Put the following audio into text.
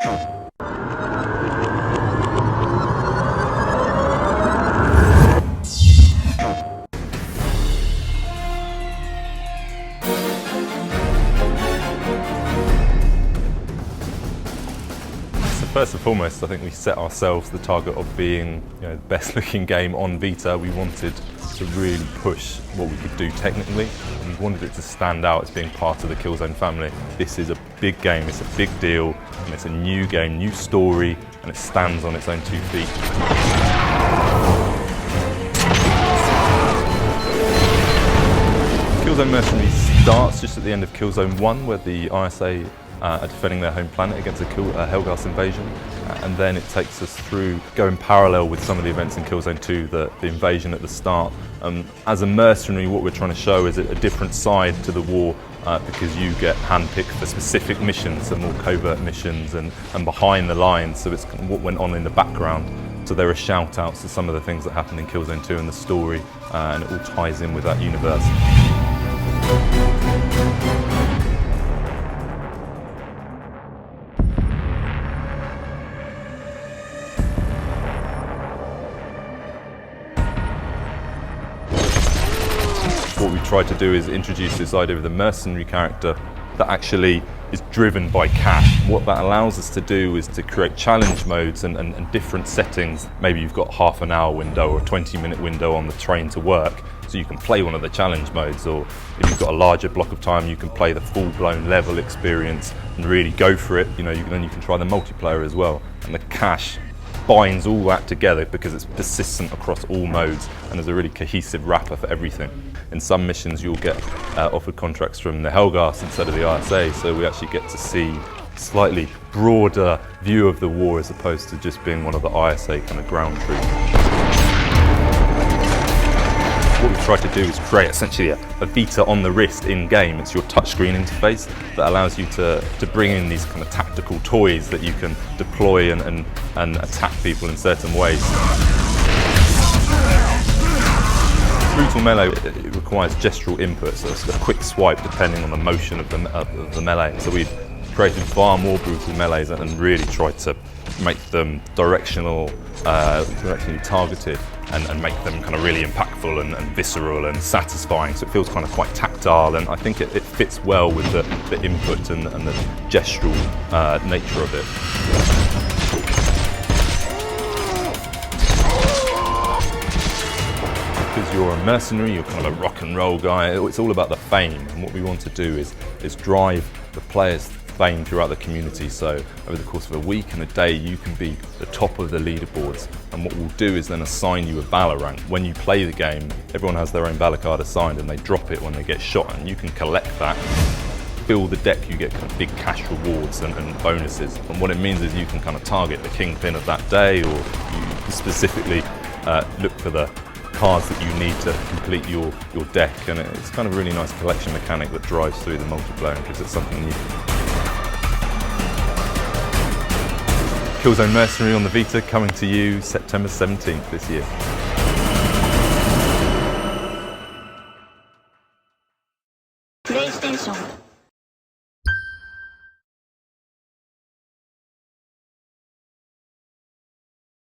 First and foremost, I think we set ourselves the target of being the best looking game on Vita. We wanted to really push what we could do technically, and we wanted it to stand out as being part of the Killzone family. This is a big game, it's a big deal, and it's a new game, new story, and it stands on its own 2 feet. Killzone Mercenary starts just at the end of Killzone 1, where the ISA are defending their home planet against a Helghast invasion, and then it takes us through, going parallel with some of the events in Killzone 2, the invasion at the start. As a mercenary, what we're trying to show is a different side to the war, because you get handpicked for specific missions, some more covert missions and behind the lines, so it's what went on in the background. So there are shout outs to some of the things that happened in Killzone 2 and the story, and it all ties in with that universe. What we tried to do is introduce this idea of the mercenary character that actually is driven by cash. What that allows us to do is to create challenge modes and different settings. Maybe you've got half an hour window or a 20-minute window on the train to work, so you can play one of the challenge modes, or if you've got a larger block of time, you can play the full-blown level experience and really go for it. Then you can try the multiplayer as well. And the cash binds all that together because it's persistent across all modes, and there's a really cohesive wrapper for everything. In some missions you'll get offered contracts from the Helghast instead of the ISA, so we actually get to see a slightly broader view of the war as opposed to just being one of the ISA kind of ground troops. What we try to do is create essentially a Vita on the wrist in-game. It's your touchscreen interface that allows you to bring in these kind of tactical toys that you can deploy and attack people in certain ways. Brutal melee, it requires gestural input, so it's a quick swipe depending on the motion of the melee. So we've created far more brutal melees and really tried to make them directionally targeted and make them kind of really impactful and visceral and satisfying. So it feels kind of quite tactile, and I think it fits well with the input and the gestural nature of it. Because you're a mercenary, you're kind of a rock and roll guy, it's all about the fame, and what we want to do is drive the players' fame throughout the community. So over the course of a week and a day you can be the top of the leaderboards, and what we'll do is then assign you a valor rank. When you play the game, everyone has their own valor card assigned, and they drop it when they get shot, and you can collect that. Build the deck, you get kind of big cash rewards and bonuses, and what it means is you can kind of target the kingpin of that day, or you specifically look for the cards that you need to complete your deck, and it's kind of a really nice collection mechanic that drives through the multiplayer because it's something new. Killzone Mercenary on the Vita, coming to you September 17th this year. PlayStation